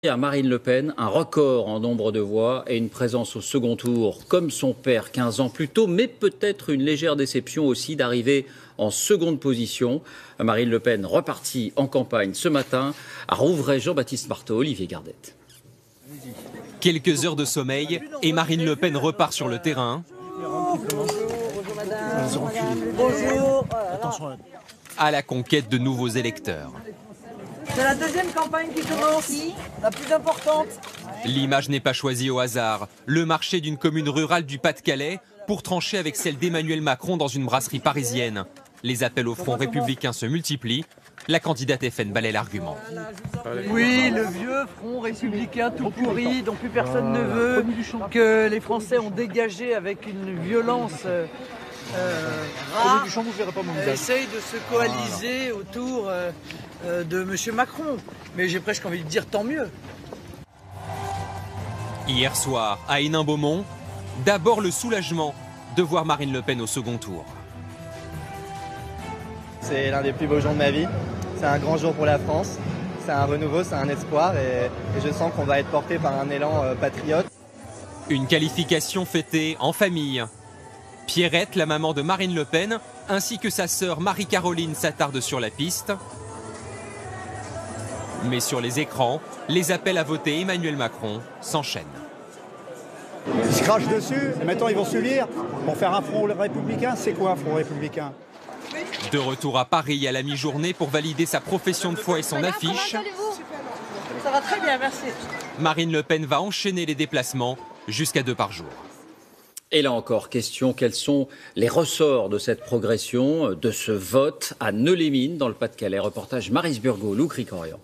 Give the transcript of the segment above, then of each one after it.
À Marine Le Pen, un record en nombre de voix et une présence au second tour comme son père 15 ans plus tôt, mais peut-être une légère déception aussi d'arriver en seconde position. Marine Le Pen repartie en campagne ce matin à Rouvray. Jean-Baptiste Marteau, Olivier Gardette. Quelques heures de sommeil et Marine Le Pen repart sur le terrain. Bonjour. À la conquête de nouveaux électeurs. C'est la deuxième campagne qui commence, la plus importante. L'image n'est pas choisie au hasard. Le marché d'une commune rurale du Pas-de-Calais pour trancher avec celle d'Emmanuel Macron dans une brasserie parisienne. Les appels au Front républicain se multiplient. La candidate FN balaie l'argument. Oui, le vieux Front républicain tout pourri, dont plus personne ne veut, que les Français ont dégagé avec une violence rare, essaye de se coaliser autour de M. Macron. Mais j'ai presque envie de dire tant mieux. Hier soir, à Hénin-Beaumont, d'abord le soulagement de voir Marine Le Pen au second tour. C'est l'un des plus beaux jours de ma vie. C'est un grand jour pour la France. C'est un renouveau, c'est un espoir et je sens qu'on va être porté par un élan patriote. Une qualification fêtée en famille. Pierrette, la maman de Marine Le Pen, ainsi que sa sœur Marie-Caroline s'attardent sur la piste. Mais sur les écrans, les appels à voter Emmanuel Macron s'enchaînent. Ils se crachent dessus, et maintenant ils vont s'unir pour faire un front républicain. C'est quoi un front républicain? De retour à Paris à la mi-journée pour valider sa profession de foi et son affiche. Ça va très bien, merci. Marine Le Pen va enchaîner les déplacements jusqu'à 2 par jour. Et là encore, question, quels sont les ressorts de cette progression, de ce vote à Neu-les-Mines dans le Pas-de-Calais? Reportage Maryse Burgot, Lou Cricorian.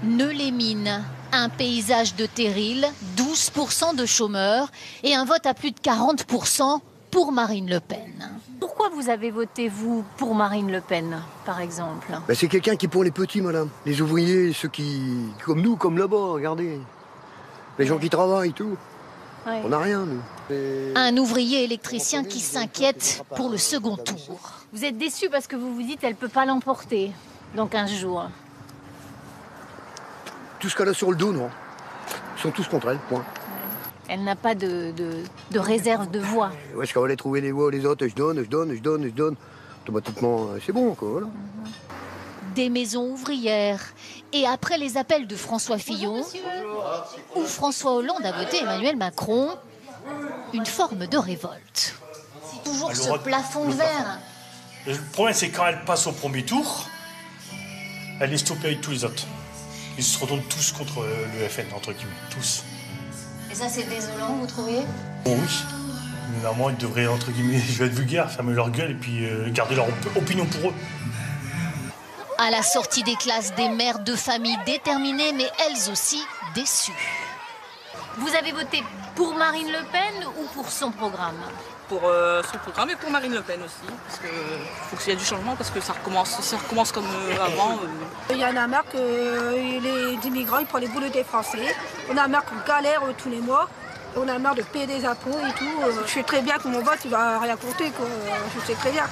Neu-les-Mines, un paysage de terril, 12% de chômeurs et un vote à plus de 40% pour Marine Le Pen. Pourquoi vous avez voté, vous, pour Marine Le Pen, par exemple? C'est quelqu'un qui est pour les petits, madame. Les ouvriers, ceux qui... comme nous, comme là-bas, regardez. Les gens qui travaillent, tout. Ouais. On n'a rien, nous. Un ouvrier électricien qui s'inquiète pour le second tour. Vous êtes déçu parce que vous vous dites qu'elle ne peut pas l'emporter dans 15 jours. Tout ce qu'elle a sur le dos, non. Ils sont tous contre elle, point. Elle n'a pas de réserve de voix. Où est-ce qu'on va aller trouver les voix, les autres? Je donne. Automatiquement, c'est bon, quoi, voilà. Des maisons ouvrières. Et après les appels de François Fillon, où François Hollande a voté Emmanuel Macron, une forme de révolte. C'est toujours ce plafond de verre. Le problème, c'est quand elle passe au premier tour, elle est stoppée avec tous les autres. Ils se retournent tous contre le FN, entre guillemets, tous. Et ça, c'est désolant, vous trouvez? Bon, oui. Normalement, ils devraient, entre guillemets, je vais être vulgaire, fermer leur gueule et puis garder leur opinion pour eux. À la sortie des classes, des mères de famille déterminées, mais elles aussi déçues. Vous avez voté pour Marine Le Pen ou pour son programme? Pour son programme et pour Marine Le Pen aussi, parce qu'il faut qu'il y ait du changement, parce que ça recommence comme avant. Il y en a marre que les immigrants ils prennent les boulots des Français. On a marre qu'on galère tous les mois. On a marre de payer des impôts et tout. Je sais très bien que mon vote il va rien compter, quoi. Je sais très bien.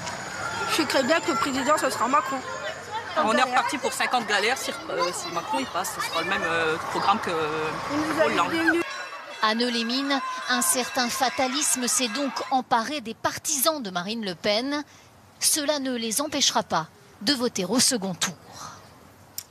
Je sais très bien que le président ce sera Macron. On est reparti pour 50 galères. Si Macron il passe, ce sera le même programme que Hollande. À Neu-les-Mines, un certain fatalisme s'est donc emparé des partisans de Marine Le Pen. Cela ne les empêchera pas de voter au second tour.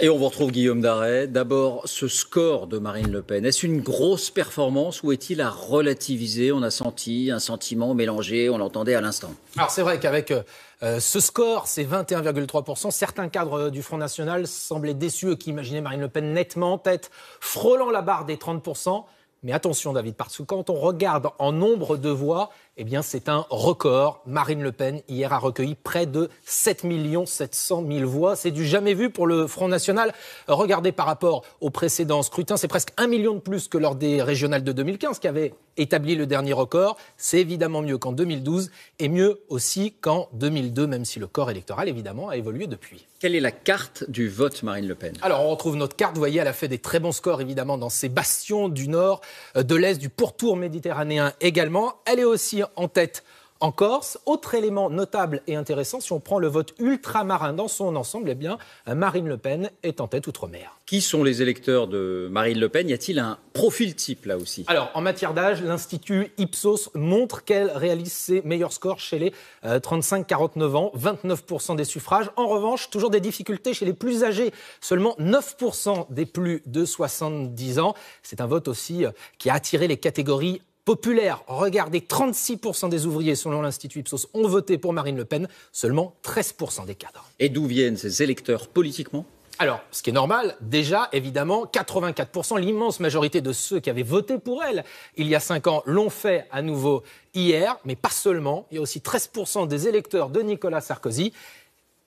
Et on vous retrouve Guillaume Daret. D'abord, ce score de Marine Le Pen. Est-ce une grosse performance ou est-il à relativiser? On a senti un sentiment mélangé, on l'entendait à l'instant. Alors c'est vrai qu'avec ce score, c'est 21,3%. Certains cadres du Front National semblaient déçus et qui imaginaient Marine Le Pen nettement en tête, frôlant la barre des 30%. Mais attention David, parce que quand on regarde en nombre de voix, eh bien c'est un record. Marine Le Pen, hier, a recueilli près de 7 700 000 voix. C'est du jamais vu pour le Front National. Regardez par rapport au précédent scrutin, c'est presque 1 million de plus que lors des régionales de 2015 qui avaient établi le dernier record. C'est évidemment mieux qu'en 2012 et mieux aussi qu'en 2002, même si le corps électoral, évidemment, a évolué depuis. Quelle est la carte du vote Marine Le Pen? Alors, on retrouve notre carte. Vous voyez, elle a fait des très bons scores, évidemment, dans ces bastions du Nord, de l'Est, du pourtour méditerranéen également. Elle est aussi en tête En Corse, autre élément notable et intéressant, si on prend le vote ultramarin dans son ensemble, eh bien, Marine Le Pen est en tête outre-mer. Qui sont les électeurs de Marine Le Pen? Y a-t-il un profil type là aussi? Alors, en matière d'âge, l'Institut Ipsos montre qu'elle réalise ses meilleurs scores chez les 35-49 ans, 29% des suffrages. En revanche, toujours des difficultés chez les plus âgés, seulement 9% des plus de 70 ans. C'est un vote aussi qui a attiré les catégories populaire. Regardez, 36% des ouvriers, selon l'Institut Ipsos, ont voté pour Marine Le Pen, seulement 13% des cadres. Et d'où viennent ces électeurs politiquement? Alors, ce qui est normal, déjà, évidemment, 84%, l'immense majorité de ceux qui avaient voté pour elle il y a 5 ans l'ont fait à nouveau hier, mais pas seulement. Il y a aussi 13% des électeurs de Nicolas Sarkozy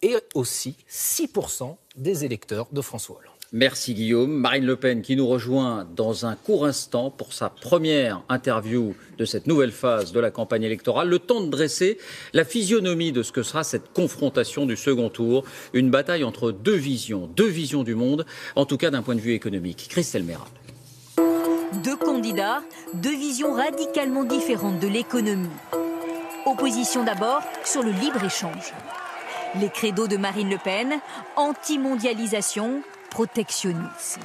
et aussi 6% des électeurs de François Hollande. Merci Guillaume. Marine Le Pen qui nous rejoint dans un court instant pour sa première interview de cette nouvelle phase de la campagne électorale. Le temps de dresser la physionomie de ce que sera cette confrontation du second tour. Une bataille entre deux visions du monde, en tout cas d'un point de vue économique. Christelle Mera. Deux candidats, deux visions radicalement différentes de l'économie. Opposition d'abord sur le libre-échange. Les credos de Marine Le Pen, anti-mondialisation, protectionnisme.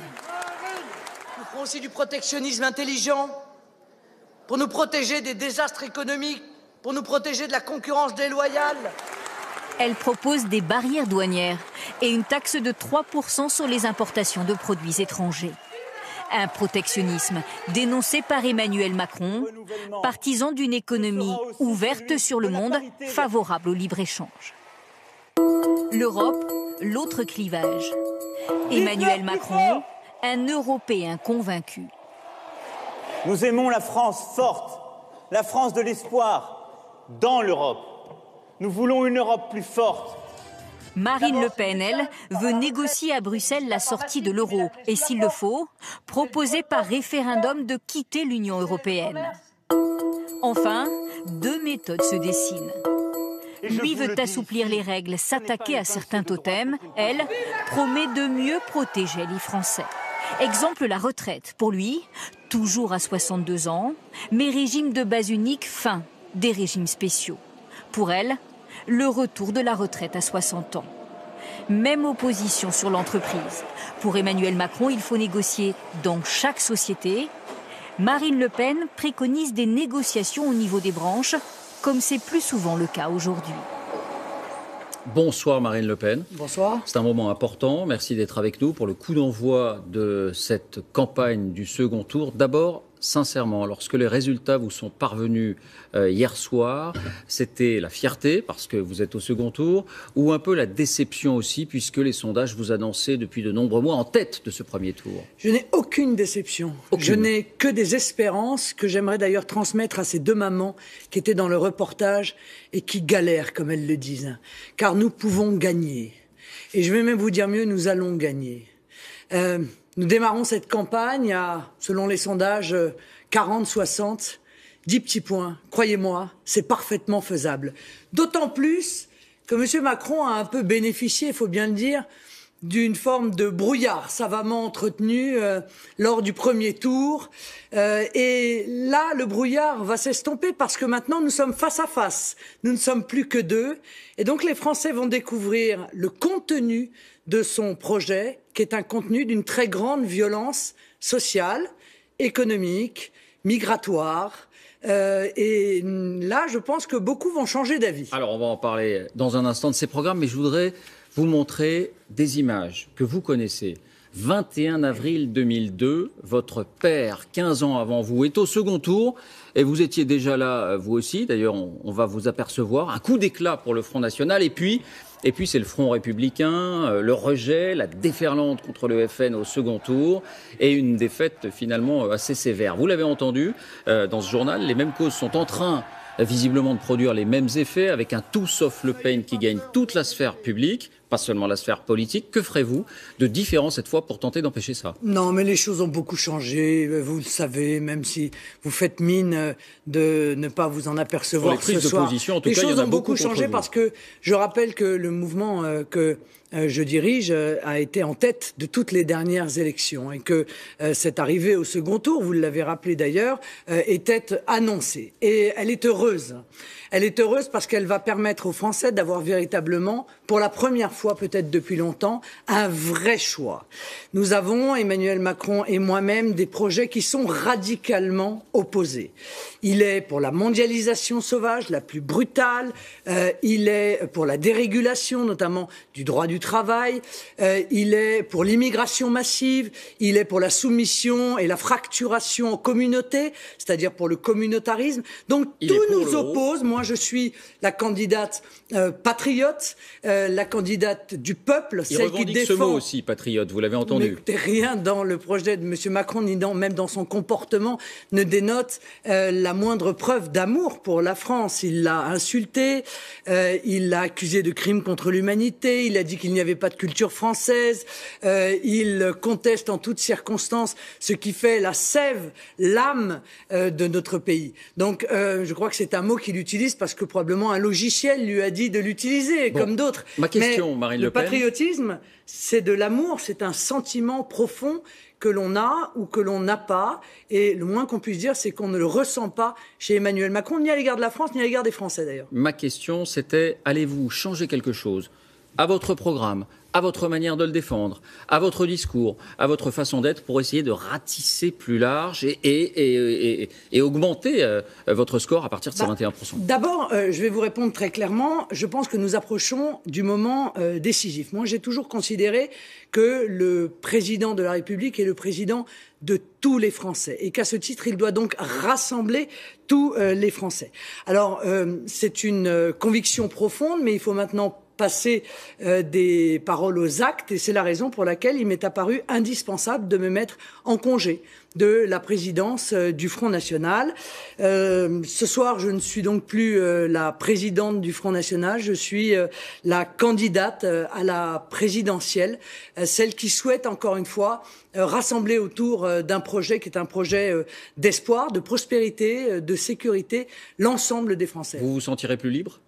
Nous ferons aussi du protectionnisme intelligent pour nous protéger des désastres économiques, pour nous protéger de la concurrence déloyale. Elle propose des barrières douanières et une taxe de 3% sur les importations de produits étrangers. Un protectionnisme dénoncé par Emmanuel Macron, partisan d'une économie ouverte sur le monde, favorable au libre-échange. L'Europe, l'autre clivage. Emmanuel Macron, un Européen convaincu. Nous aimons la France forte, la France de l'espoir, dans l'Europe. Nous voulons une Europe plus forte. Marine Le Pen, elle, veut négocier à Bruxelles la sortie de l'euro et, s'il le faut, proposer par référendum de quitter l'Union européenne. Enfin, deux méthodes se dessinent. Lui veut assouplir les règles, s'attaquer à certains totems. Elle promet de mieux protéger les Français. Exemple, la retraite. Pour lui, toujours à 62 ans, mais régime de base unique, fin des régimes spéciaux. Pour elle, le retour de la retraite à 60 ans. Même opposition sur l'entreprise. Pour Emmanuel Macron, il faut négocier dans chaque société. Marine Le Pen préconise des négociations au niveau des branches, comme c'est plus souvent le cas aujourd'hui. Bonsoir Marine Le Pen. Bonsoir. C'est un moment important. Merci d'être avec nous pour le coup d'envoi de cette campagne du second tour. D'abord, sincèrement, lorsque les résultats vous sont parvenus hier soir, c'était la fierté parce que vous êtes au second tour ou un peu la déception aussi puisque les sondages vous annonçaient depuis de nombreux mois en tête de ce premier tour? Je n'ai aucune déception. Je n'ai que des espérances que j'aimerais d'ailleurs transmettre à ces deux mamans qui étaient dans le reportage et qui galèrent, comme elles le disent. Car nous pouvons gagner. Et je vais même vous dire mieux, nous allons gagner. Nous démarrons cette campagne à, selon les sondages, 40, 60, 10 petits points. Croyez-moi, c'est parfaitement faisable. D'autant plus que M. Macron a un peu bénéficié, il faut bien le dire, d'une forme de brouillard savamment entretenu lors du premier tour. Et là, le brouillard va s'estomper parce que maintenant, nous sommes face à face. Nous ne sommes plus que deux. Et donc, les Français vont découvrir le contenu de son projet, qui est un contenu d'une très grande violence sociale, économique, migratoire. Et là, je pense que beaucoup vont changer d'avis. Alors, on va en parler dans un instant de ces programmes, mais je voudrais vous montrer des images que vous connaissez. 21 avril 2002, votre père, 15 ans avant vous, est au second tour. Et vous étiez déjà là, vous aussi. D'ailleurs, on va vous apercevoir. Un coup d'éclat pour le Front National. Et puis c'est le Front Républicain, le rejet, la déferlante contre le FN au second tour et une défaite finalement assez sévère. Vous l'avez entendu dans ce journal, les mêmes causes sont en train visiblement de produire les mêmes effets avec un tout sauf Le Pen qui gagne toute la sphère publique. pas seulement la sphère politique. Que ferez-vous de différent cette fois pour tenter d'empêcher ça? Non, mais les choses ont beaucoup changé, vous le savez, même si vous faites mine de ne pas vous en apercevoir ce soir. Les choses ont beaucoup changé vous. Parce que je rappelle que le mouvement que je dirige a été en tête de toutes les dernières élections et que cette arrivée au second tour, vous l'avez rappelé d'ailleurs, était annoncée. Et elle est heureuse. Elle est heureuse parce qu'elle va permettre aux Français d'avoir véritablement, pour la première fois peut-être depuis longtemps, un vrai choix. Nous avons, Emmanuel Macron et moi-même, des projets qui sont radicalement opposés. Il est pour la mondialisation sauvage, la plus brutale. Il est pour la dérégulation, notamment du droit du travail. Il est pour l'immigration massive. Il est pour la soumission et la fracturation en communauté, c'est-à-dire pour le communautarisme. Donc tout nous oppose. Moi, je suis la candidate patriote, la candidate du peuple, Il celle qui revendique défend... ce mot aussi, patriote, vous l'avez entendu. N'écoutez, rien dans le projet de M. Macron, ni même dans son comportement, ne dénote la moindre preuve d'amour pour la France. Il l'a insulté, il l'a accusé de crimes contre l'humanité, il a dit qu'il n'y avait pas de culture française, il conteste en toutes circonstances ce qui fait la sève, l'âme de notre pays. Donc je crois que c'est un mot qu'il utilise parce que probablement un logiciel lui a dit de l'utiliser, comme d'autres. Ma question, Marine Le Pen. Le patriotisme, c'est de l'amour, c'est un sentiment profond que l'on a ou que l'on n'a pas. Et le moins qu'on puisse dire, c'est qu'on ne le ressent pas chez Emmanuel Macron, ni à l'égard de la France, ni à l'égard des Français d'ailleurs. Ma question, c'était, allez-vous changer quelque chose à votre programme, à votre manière de le défendre, à votre discours, à votre façon d'être pour essayer de ratisser plus large et augmenter votre score à partir de ces 21%? D'abord, je vais vous répondre très clairement. Je pense que nous approchons du moment décisif. Moi, j'ai toujours considéré que le président de la République est le président de tous les Français et qu'à ce titre, il doit donc rassembler tous les Français. Alors, c'est une conviction profonde, mais il faut maintenant passer des paroles aux actes et c'est la raison pour laquelle il m'est apparu indispensable de me mettre en congé de la présidence du Front National. Ce soir, je ne suis donc plus la présidente du Front National, je suis la candidate à la présidentielle, celle qui souhaite encore une fois rassembler autour d'un projet qui est un projet d'espoir, de prospérité, de sécurité, l'ensemble des Français. Vous vous sentirez plus libre ?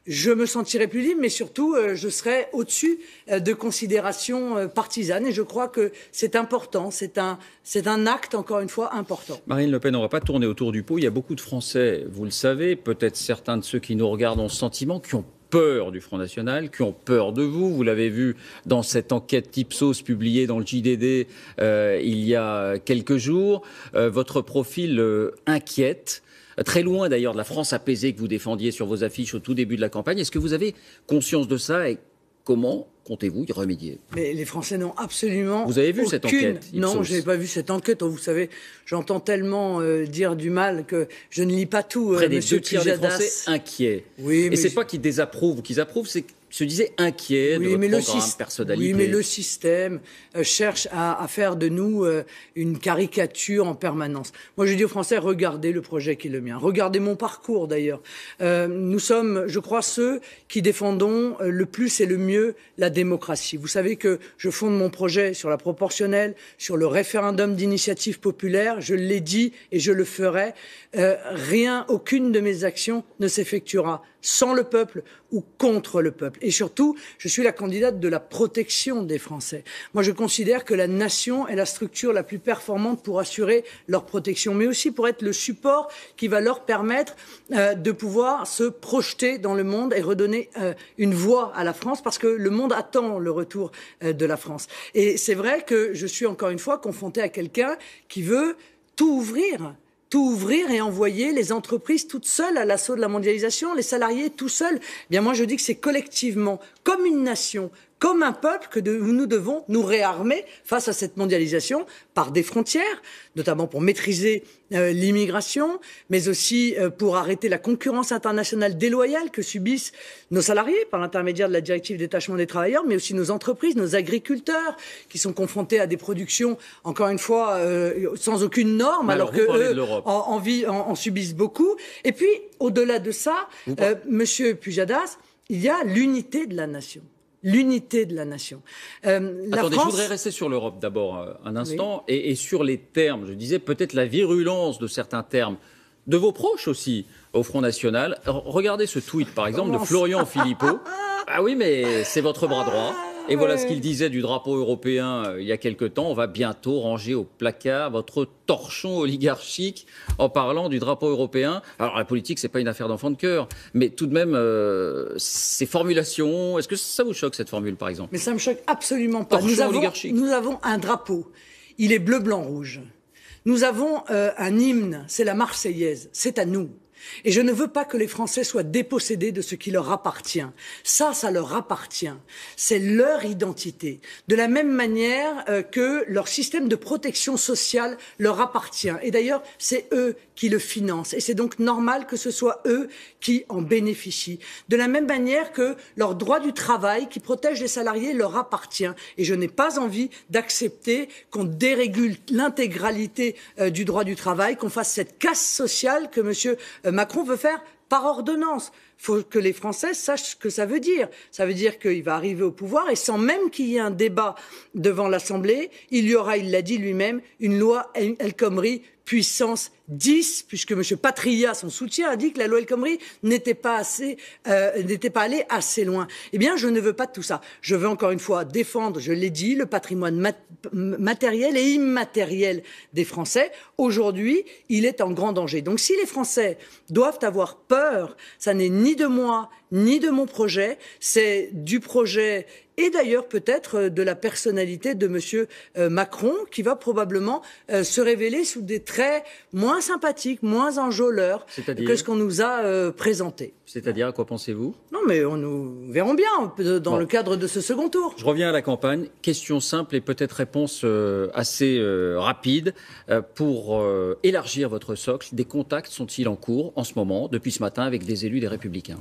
Je me sentirai plus libre, mais surtout, je serai au-dessus de considérations partisanes. Et je crois que c'est important. C'est un acte, encore une fois, important. Marine Le Pen, on ne va pas tourner autour du pot. Il y a beaucoup de Français, vous le savez, peut-être certains de ceux qui nous regardent ont ce sentiment, qui ont peur du Front National, qui ont peur de vous. Vous l'avez vu dans cette enquête Ipsos publiée dans le JDD il y a quelques jours. Votre profil inquiète. Très loin d'ailleurs de la France apaisée que vous défendiez sur vos affiches au tout début de la campagne. Est-ce que vous avez conscience de ça et comment comptez-vous y remédier? Mais les Français n'ont absolument Vous avez vu cette enquête Ipsos? Non, je n'ai pas vu cette enquête. Vous savez, j'entends tellement dire du mal que je ne lis pas tout. Près des 2 tiers des Français inquiets. Oui, mais et c'est pas qu'ils désapprouvent ou qu'ils approuvent, c'est se disaient inquiets de votre programme, personnalité. Oui, mais le système cherche à faire de nous une caricature en permanence. Moi, je dis aux Français, regardez le projet qui est le mien. Regardez mon parcours, d'ailleurs. Nous sommes, je crois, ceux qui défendons le plus et le mieux la démocratie. Vous savez que je fonde mon projet sur la proportionnelle, sur le référendum d'initiative populaire. Je l'ai dit et je le ferai. Aucune de mes actions ne s'effectuera sans le peuple ou contre le peuple. Et surtout, je suis la candidate de la protection des Français. Moi, je considère que la nation est la structure la plus performante pour assurer leur protection, mais aussi pour être le support qui va leur permettre de pouvoir se projeter dans le monde et redonner une voix à la France, parce que le monde attend le retour de la France. Et c'est vrai que je suis encore une fois confrontée à quelqu'un qui veut tout ouvrir et envoyer les entreprises toutes seules à l'assaut de la mondialisation, les salariés tout seuls. Eh bien, moi, je dis que c'est collectivement, comme une nation, comme un peuple, que nous devons nous réarmer face à cette mondialisation par des frontières, notamment pour maîtriser l'immigration, mais aussi pour arrêter la concurrence internationale déloyale que subissent nos salariés par l'intermédiaire de la directive détachement des travailleurs, mais aussi nos entreprises, nos agriculteurs, qui sont confrontés à des productions, encore une fois, sans aucune norme, alors qu'eux en subissent beaucoup. Et puis, au-delà de ça, Monsieur Pujadas, il y a l'unité de la nation. l'unité de la nation. Attendez, je voudrais rester sur l'Europe d'abord un instant, oui. et sur les termes. Je disais peut-être la virulence de certains termes, de vos proches aussi, au Front National. Regardez ce tweet, par exemple, de Florian Philippot. Ah oui, mais c'est votre bras droit. Et voilà ce qu'il disait du drapeau européen il y a quelque temps. On va bientôt ranger au placard votre torchon oligarchique en parlant du drapeau européen. Alors la politique, c'est pas une affaire d'enfant de cœur, mais tout de même, ces formulations, est-ce que ça vous choque cette formule, par exemple? Mais ça me choque absolument pas. Nous avons un drapeau. Il est bleu, blanc, rouge. Nous avons un hymne, c'est la Marseillaise. C'est à nous. Et je ne veux pas que les Français soient dépossédés de ce qui leur appartient. Ça leur appartient. C'est leur identité. De la même manière que leur système de protection sociale leur appartient. Et d'ailleurs, c'est eux qui le financent. Et c'est donc normal que ce soit eux qui en bénéficient. De la même manière que leur droit du travail qui protège les salariés leur appartient. Et je n'ai pas envie d'accepter qu'on dérégule l'intégralité du droit du travail, qu'on fasse cette casse sociale que monsieur Macron veut faire par ordonnance. Il faut que les Français sachent ce que ça veut dire. Ça veut dire qu'il va arriver au pouvoir et sans même qu'il y ait un débat devant l'Assemblée, il y aura, il l'a dit lui-même, une loi El Khomri puissance 10, puisque M. Patriat, son soutien, a dit que la loi El Khomri n'était pas allée assez loin. Eh bien, je ne veux pas de tout ça. Je veux encore une fois défendre, je l'ai dit, le patrimoine matériel et immatériel des Français. Aujourd'hui, il est en grand danger. Donc, si les Français doivent avoir peur, ça n'est ni de moi, ni de mon projet, c'est du projet et d'ailleurs peut-être de la personnalité de M. Macron qui va probablement se révéler sous des traits moins sympathiques, moins enjôleurs que ce qu'on nous a présenté. C'est-à-dire, à quoi pensez-vous? Non, mais nous verrons bien dans le cadre de ce second tour. Je reviens à la campagne. Question simple et peut-être réponse assez rapide. Pour élargir votre socle, des contacts sont-ils en cours en ce moment, depuis ce matin, avec des élus des Républicains?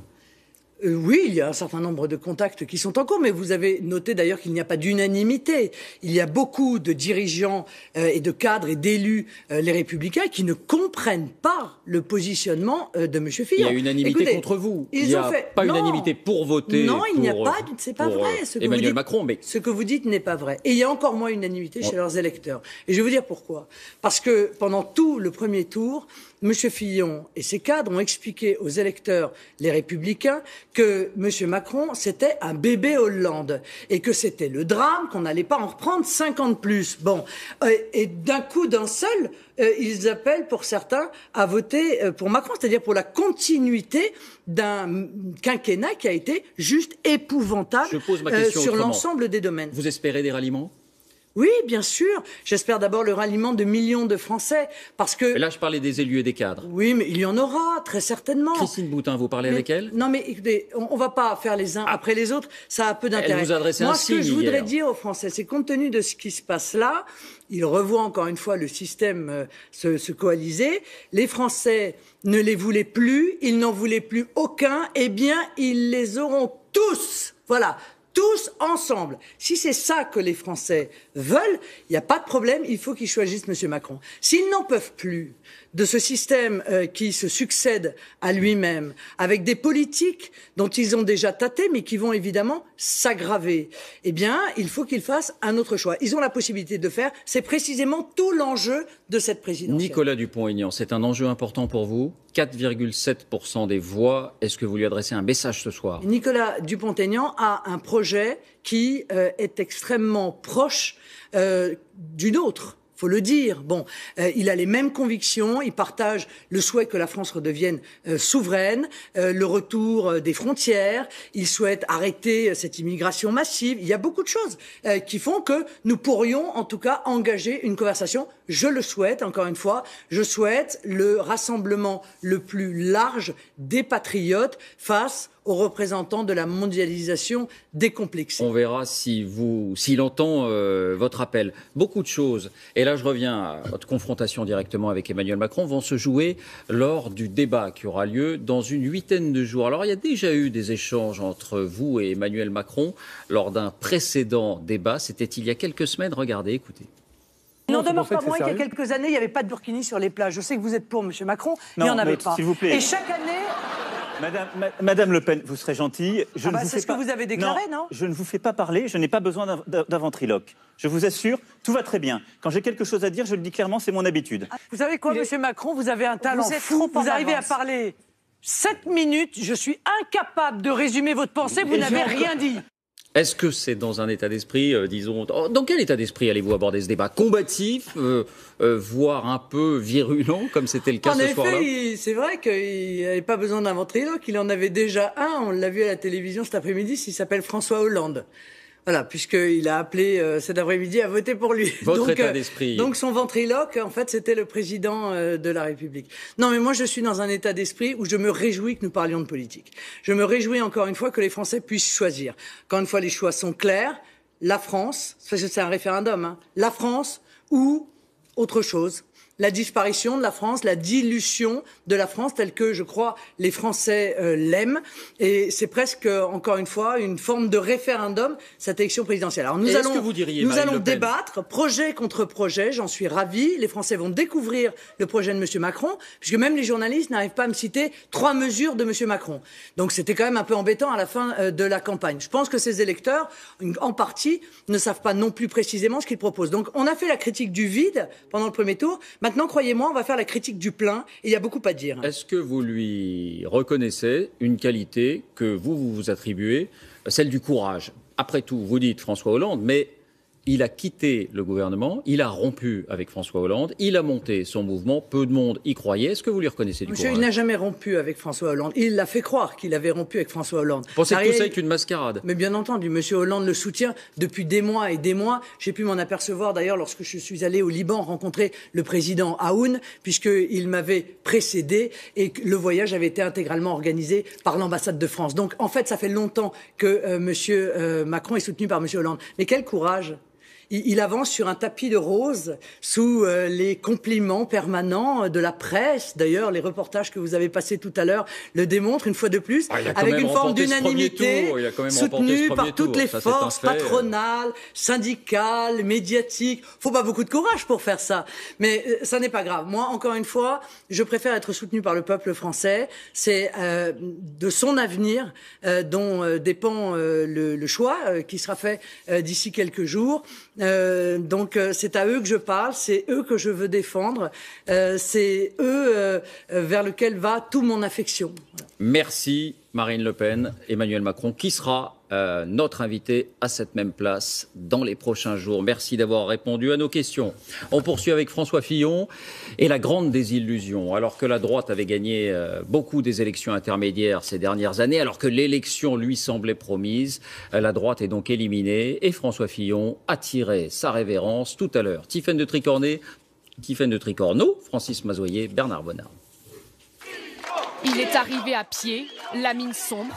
Oui, il y a un certain nombre de contacts qui sont en cours, mais vous avez noté d'ailleurs qu'il n'y a pas d'unanimité. Il y a beaucoup de dirigeants et de cadres et d'élus, les Républicains, qui ne comprennent pas le positionnement de M. Fillon. Il y a unanimité contre vous. Il n'y a pas unanimité pour voter. Non, il n'y a pas. C'est pas vrai. Emmanuel Macron, mais ce que vous dites n'est pas vrai. Et il y a encore moins unanimité chez leurs électeurs. Et je vais vous dire pourquoi. Parce que pendant tout le premier tour, M. Fillon et ses cadres ont expliqué aux électeurs, les Républicains, que M. Macron, c'était un bébé Hollande et que c'était le drame, qu'on n'allait pas en reprendre 50 plus. Bon, et d'un coup, d'un seul, ils appellent pour certains à voter pour Macron, c'est-à-dire pour la continuité d'un quinquennat qui a été juste épouvantable sur l'ensemble des domaines. Vous espérez des ralliements ? Oui, bien sûr. J'espère d'abord le ralliement de millions de Français, parce que... Mais là, je parlais des élus et des cadres. Oui, mais il y en aura, très certainement. Christine Boutin, vous parlez avec elle? Non, mais écoutez, on ne va pas faire les uns après les autres, ça a peu d'intérêt. Elle vous a adressé un signe. Moi, ce que je voudrais dire aux Français, c'est compte tenu de ce qui se passe là, ils revoient encore une fois le système se coaliser, les Français ne les voulaient plus, ils n'en voulaient plus aucun, eh bien, ils les auront tous. Voilà. Tous ensemble. Si c'est ça que les Français veulent, il n'y a pas de problème, il faut qu'ils choisissent M. Macron. S'ils n'en peuvent plus de ce système qui se succède à lui-même, avec des politiques dont ils ont déjà tâté, mais qui vont évidemment s'aggraver, eh bien, il faut qu'ils fassent un autre choix. Ils ont la possibilité de faire, c'est précisément tout l'enjeu de cette présidentielle. Nicolas Dupont-Aignan, c'est un enjeu important pour vous, 4,7% des voix. Est-ce que vous lui adressez un message ce soir? Nicolas Dupont-Aignan a un projet qui est extrêmement proche d'une autre. Faut le dire. Bon, il a les mêmes convictions, il partage le souhait que la France redevienne souveraine, le retour des frontières, il souhaite arrêter cette immigration massive. Il y a beaucoup de choses qui font que nous pourrions en tout cas engager une conversation. Je le souhaite, encore une fois, je souhaite le rassemblement le plus large des patriotes face aux représentants de la mondialisation décomplexée. On verra s'il entend votre appel. Beaucoup de choses, et là je reviens à votre confrontation directement avec Emmanuel Macron, vont se jouer lors du débat qui aura lieu dans une huitaine de jours. Alors il y a déjà eu des échanges entre vous et Emmanuel Macron lors d'un précédent débat. C'était il y a quelques semaines. Regardez, écoutez. Il n'en demeure pas moins qu'il y a quelques années, il n'y avait pas de burkini sur les plages. Je sais que vous êtes pour, M. Macron, il n'y en avait pas. S'il vous plaît. Et chaque année... Madame Le Pen, vous serez gentille. C'est ce que vous avez déclaré, non? Je ne vous fais pas parler, je n'ai pas besoin d'un ventriloque. Je vous assure, tout va très bien. Quand j'ai quelque chose à dire, je le dis clairement, c'est mon habitude. Vous savez quoi, Monsieur Macron, vous avez un talent fou. Vous arrivez à parler 7 minutes, je suis incapable de résumer votre pensée, vous n'avez rien dit. Est-ce que c'est dans un état d'esprit, disons... Dans quel état d'esprit allez-vous aborder ce débat? Combatif, voire un peu virulent, comme c'était le cas ce soir-là? En effet, c'est vrai qu'il n'avait pas besoin d'un ventriloque, il en avait déjà un, on l'a vu à la télévision cet après-midi, il s'appelle François Hollande. Voilà, puisqu'il a appelé cet après-midi à voter pour lui. Votre état d'esprit. Donc son ventriloque, en fait, c'était le président de la République. Non, mais moi, je suis dans un état d'esprit où je me réjouis que nous parlions de politique. Je me réjouis encore une fois que les Français puissent choisir. Encore une fois, les choix sont clairs. La France, parce que c'est un référendum, hein, la France ou autre chose. La disparition de la France, la dilution de la France telle que, je crois, les Français l'aiment. Et c'est presque, encore une fois, une forme de référendum, cette élection présidentielle. Alors nous allons débattre, projet contre projet, j'en suis ravi. Les Français vont découvrir le projet de M. Macron, puisque même les journalistes n'arrivent pas à me citer 3 mesures de M. Macron. Donc c'était quand même un peu embêtant à la fin de la campagne. Je pense que ces électeurs, en partie, ne savent pas non plus précisément ce qu'ils proposent. Donc on a fait la critique du vide pendant le premier tour. Maintenant, croyez-moi, on va faire la critique du plein, et il y a beaucoup à dire. Est-ce que vous lui reconnaissez une qualité que vous attribuez, celle du courage? Après tout, vous dites François Hollande, mais il a quitté le gouvernement, il a rompu avec François Hollande, il a monté son mouvement, peu de monde y croyait. Est-ce que vous lui reconnaissez du courage? Il n'a jamais rompu avec François Hollande. Il l'a fait croire qu'il avait rompu avec François Hollande. Pensez que tout ça est une mascarade? Mais bien entendu, M. Hollande le soutient depuis des mois et des mois. J'ai pu m'en apercevoir d'ailleurs lorsque je suis allé au Liban rencontrer le président Aoun, puisqu'il m'avait précédé et que le voyage avait été intégralement organisé par l'ambassade de France. Donc en fait, ça fait longtemps que M. Macron est soutenu par M. Hollande. Mais quel courage! Il avance sur un tapis de roses sous les compliments permanents de la presse. D'ailleurs, les reportages que vous avez passés tout à l'heure le démontrent une fois de plus, avec une forme d'unanimité soutenue par toutes les forces patronales, syndicales, médiatiques. Faut pas beaucoup de courage pour faire ça. Mais ça n'est pas grave. Moi, encore une fois, je préfère être soutenu par le peuple français. C'est de son avenir dont dépend le choix qui sera fait d'ici quelques jours. Donc c'est à eux que je parle, c'est eux que je veux défendre, c'est eux vers lesquels va toute mon affection. Voilà. Merci Marine Le Pen, Emmanuel Macron, qui sera notre invité à cette même place dans les prochains jours. Merci d'avoir répondu à nos questions. On poursuit avec François Fillon et la grande désillusion. Alors que la droite avait gagné beaucoup des élections intermédiaires ces dernières années, alors que l'élection lui semblait promise, la droite est donc éliminée et François Fillon a tiré sa révérence tout à l'heure. Tiffaine de Tricorneau, Francis Mazoyer, Bernard Bonnard. Il est arrivé à pied, la mine sombre,